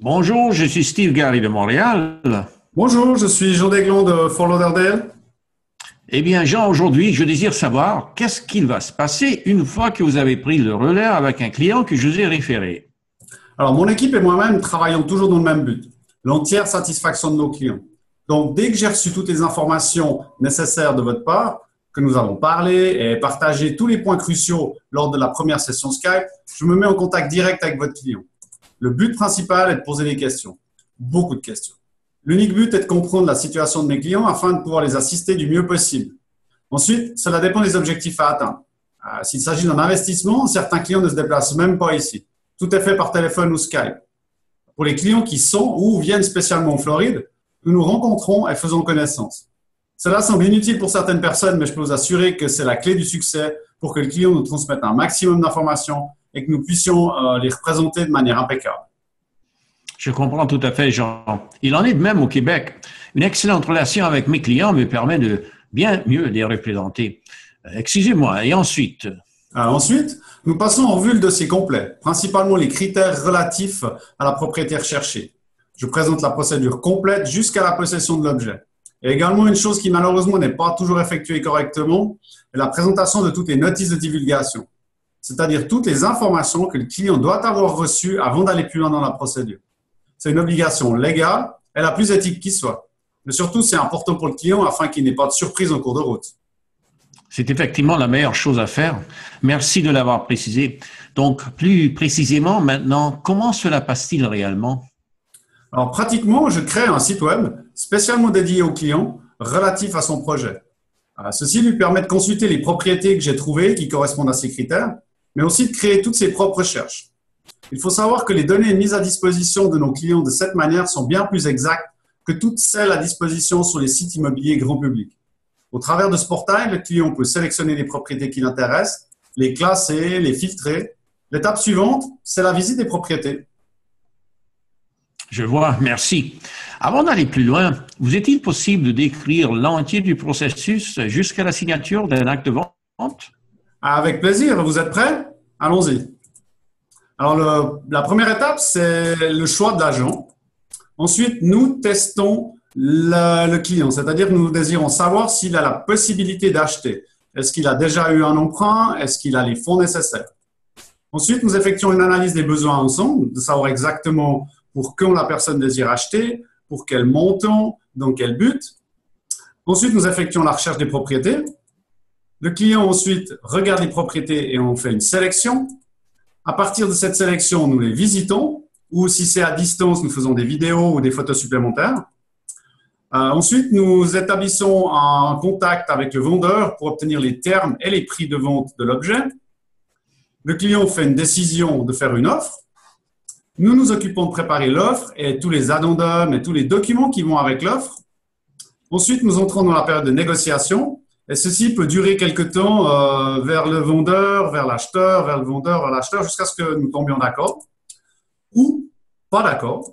Bonjour, je suis Steve Gary de Montréal. Bonjour, je suis Jean Desglans de Fort Lauderdale. Eh bien, Jean, aujourd'hui, je désire savoir qu'est-ce qu'il va se passer une fois que vous avez pris le relais avec un client que je vous ai référé. Alors, mon équipe et moi-même travaillons toujours dans le même but, l'entière satisfaction de nos clients. Donc, dès que j'ai reçu toutes les informations nécessaires de votre part, que nous allons parler et partager tous les points cruciaux lors de la première session Skype, je me mets en contact direct avec votre client. Le but principal est de poser des questions, beaucoup de questions. L'unique but est de comprendre la situation de mes clients afin de pouvoir les assister du mieux possible. Ensuite, cela dépend des objectifs à atteindre. S'il s'agit d'un investissement, certains clients ne se déplacent même pas ici. Tout est fait par téléphone ou Skype. Pour les clients qui sont ou viennent spécialement en Floride, nous nous rencontrons et faisons connaissance. Cela semble inutile pour certaines personnes, mais je peux vous assurer que c'est la clé du succès pour que le client nous transmette un maximum d'informations et que nous puissions les représenter de manière impeccable. Je comprends tout à fait, Jean. Il en est de même au Québec. Une excellente relation avec mes clients me permet de bien mieux les représenter. Excusez-moi, et ensuite? Ensuite, nous passons en revue le dossier complet, principalement les critères relatifs à la propriété recherchée. Je présente la procédure complète jusqu'à la possession de l'objet. Et également, une chose qui malheureusement n'est pas toujours effectuée correctement est la présentation de toutes les notices de divulgation, c'est-à-dire toutes les informations que le client doit avoir reçues avant d'aller plus loin dans la procédure. C'est une obligation légale et la plus éthique qui soit. Mais surtout, c'est important pour le client afin qu'il n'ait pas de surprise en cours de route. C'est effectivement la meilleure chose à faire. Merci de l'avoir précisé. Donc, plus précisément maintenant, comment cela passe-t-il réellement? Alors, pratiquement, je crée un site web spécialement dédié au client relatif à son projet. Ceci lui permet de consulter les propriétés que j'ai trouvées qui correspondent à ces critères, mais aussi de créer toutes ses propres recherches. Il faut savoir que les données mises à disposition de nos clients de cette manière sont bien plus exactes que toutes celles à disposition sur les sites immobiliers grand public. Au travers de ce portail, le client peut sélectionner les propriétés qui l'intéressent, les classer, les filtrer. L'étape suivante, c'est la visite des propriétés. Je vois, merci. Avant d'aller plus loin, vous est-il possible de décrire l'entier du processus jusqu'à la signature d'un acte de vente? Avec plaisir, vous êtes prêts? Allons-y. Alors, la première étape, c'est le choix de l'agent. Ensuite, nous testons le client, c'est-à-dire que nous désirons savoir s'il a la possibilité d'acheter. Est-ce qu'il a déjà eu un emprunt? Est-ce qu'il a les fonds nécessaires? Ensuite, nous effectuons une analyse des besoins ensemble, de savoir exactement pour quand la personne désire acheter, pour quel montant, dans quel but. Ensuite, nous effectuons la recherche des propriétés. Le client ensuite regarde les propriétés et on fait une sélection. À partir de cette sélection, nous les visitons, ou si c'est à distance, nous faisons des vidéos ou des photos supplémentaires. Ensuite, nous établissons un contact avec le vendeur pour obtenir les termes et les prix de vente de l'objet. Le client fait une décision de faire une offre. Nous nous occupons de préparer l'offre et tous les addendums et tous les documents qui vont avec l'offre. Ensuite, nous entrons dans la période de négociation et ceci peut durer quelque temps vers le vendeur, vers l'acheteur, vers le vendeur, vers l'acheteur jusqu'à ce que nous tombions d'accord ou pas d'accord.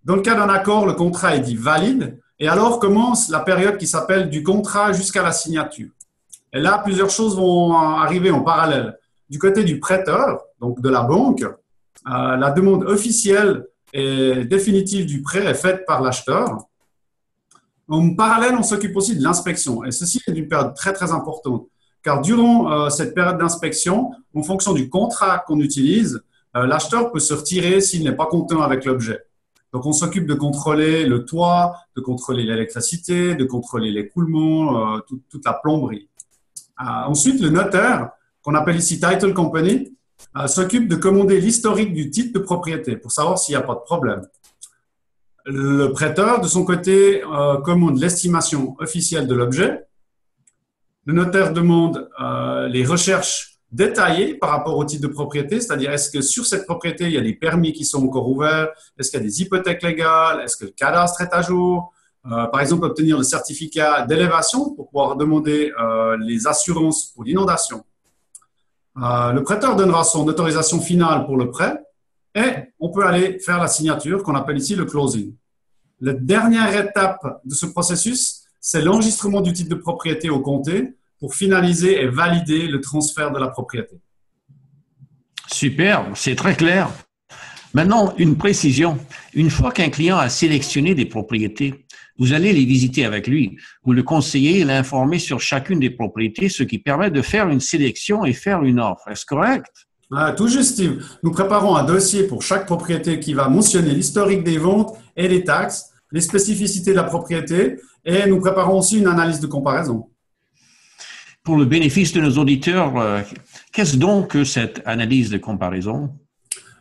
Dans le cas d'un accord, le contrat est dit valide et alors commence la période qui s'appelle du contrat jusqu'à la signature. Et là, plusieurs choses vont arriver en parallèle. Du côté du prêteur, donc de la banque, la demande officielle et définitive du prêt est faite par l'acheteur. En parallèle, on s'occupe aussi de l'inspection. Et ceci est une période très, très importante. Car durant cette période d'inspection, en fonction du contrat qu'on utilise, l'acheteur peut se retirer s'il n'est pas content avec l'objet. Donc, on s'occupe de contrôler le toit, de contrôler l'électricité, de contrôler l'écoulement, toute la plomberie. Ensuite, le notaire, qu'on appelle ici Title Company, s'occupe de commander l'historique du titre de propriété pour savoir s'il n'y a pas de problème. Le prêteur, de son côté, commande l'estimation officielle de l'objet. Le notaire demande les recherches détaillées par rapport au titre de propriété, c'est-à-dire est-ce que sur cette propriété, il y a des permis qui sont encore ouverts, est-ce qu'il y a des hypothèques légales, est-ce que le cadastre est à jour, par exemple, obtenir le certificat d'élévation pour pouvoir demander les assurances pour l'inondation. Le prêteur donnera son autorisation finale pour le prêt et on peut aller faire la signature qu'on appelle ici le closing. La dernière étape de ce processus, c'est l'enregistrement du titre de propriété au comté pour finaliser et valider le transfert de la propriété. Super, c'est très clair. Maintenant, une précision. Une fois qu'un client a sélectionné des propriétés, vous allez les visiter avec lui. Vous le conseillez et l'informer sur chacune des propriétés, ce qui permet de faire une sélection et faire une offre. Est-ce correct? Ah, tout juste, Steve. Nous préparons un dossier pour chaque propriété qui va mentionner l'historique des ventes et les taxes, les spécificités de la propriété, et nous préparons aussi une analyse de comparaison. Pour le bénéfice de nos auditeurs, qu'est-ce donc que cette analyse de comparaison?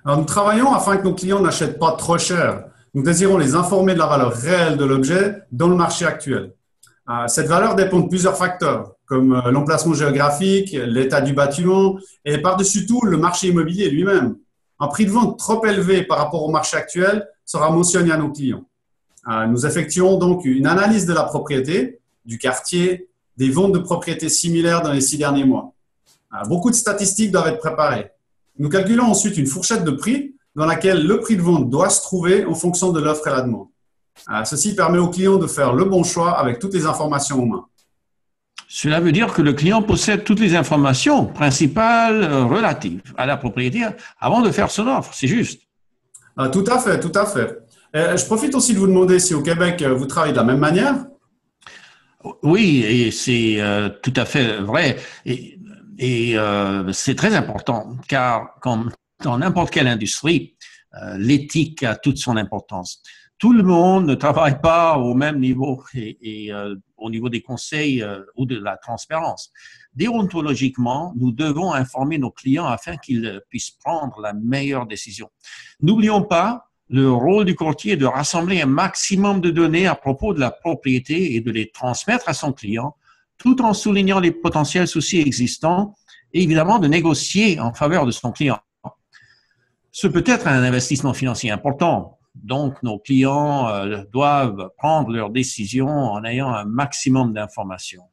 Alors, nous travaillons afin que nos clients n'achètent pas trop cher. Nous désirons les informer de la valeur réelle de l'objet dans le marché actuel. Cette valeur dépend de plusieurs facteurs, comme l'emplacement géographique, l'état du bâtiment et par-dessus tout, le marché immobilier lui-même. Un prix de vente trop élevé par rapport au marché actuel sera mentionné à nos clients. Nous effectuons donc une analyse de la propriété, du quartier, des ventes de propriétés similaires dans les 6 derniers mois. Beaucoup de statistiques doivent être préparées. Nous calculons ensuite une fourchette de prix dans laquelle le prix de vente doit se trouver en fonction de l'offre et la demande. Ceci permet au client de faire le bon choix avec toutes les informations en main. Cela veut dire que le client possède toutes les informations principales relatives à la propriété avant de faire son offre, c'est juste. Tout à fait, tout à fait. Je profite aussi de vous demander si au Québec, vous travaillez de la même manière. Oui, et c'est tout à fait vrai. Et c'est très important, car comme dans n'importe quelle industrie, l'éthique a toute son importance. Tout le monde ne travaille pas au même niveau et au niveau des conseils ou de la transparence. Déontologiquement, nous devons informer nos clients afin qu'ils puissent prendre la meilleure décision. N'oublions pas, le rôle du courtier est de rassembler un maximum de données à propos de la propriété et de les transmettre à son client, tout en soulignant les potentiels soucis existants et évidemment de négocier en faveur de son client. Ce peut être un investissement financier important. Donc, nos clients doivent prendre leurs décisions en ayant un maximum d'informations.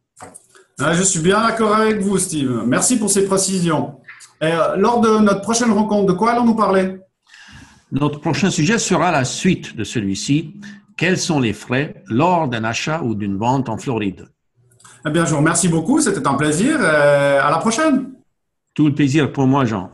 Je suis bien d'accord avec vous, Steve. Merci pour ces précisions. Et, lors de notre prochaine rencontre, de quoi allons-nous parler? Notre prochain sujet sera la suite de celui-ci. Quels sont les frais lors d'un achat ou d'une vente en Floride? Eh bien, je vous remercie beaucoup. C'était un plaisir. À la prochaine. Tout le plaisir pour moi, Jean.